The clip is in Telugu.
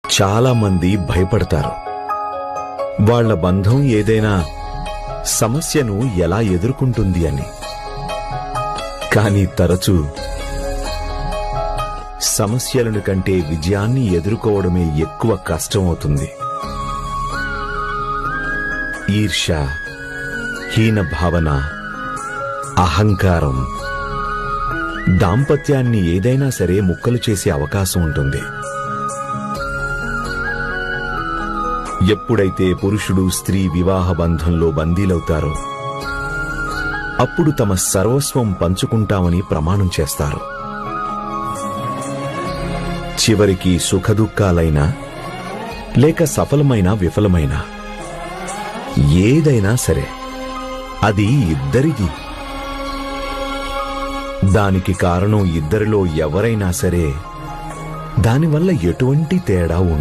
చాలామంది భయపడతారు. వాళ్ల బంధం ఏదైనా సమస్యను ఎలా ఎదుర్కొంటుంది అని. కానీ తరచూ సమస్యలను కంటే విజయాన్ని ఎదుర్కోవడమే ఎక్కువ కష్టమవుతుంది. ఈర్ష్య, హీన భావన, అహంకారం దాంపత్యాన్ని ఏదైనా సరే ముక్కలు చేసే అవకాశం ఉంటుంది. ఎప్పుడైతే పురుషుడు స్త్రీ వివాహ బంధంలో బందీలవుతారో అప్పుడు తమ సర్వస్వం పంచుకుంటామని ప్రమాణం చేస్తారు. చివరికి సుఖదుఖాలైనా లేక సఫలమైన విఫలమైనా ఏదైనా సరే అది ఇద్దరిది. దానికి కారణం ఇద్దరిలో ఎవరైనా సరే దానివల్ల ఎటువంటి తేడా ఉండదు.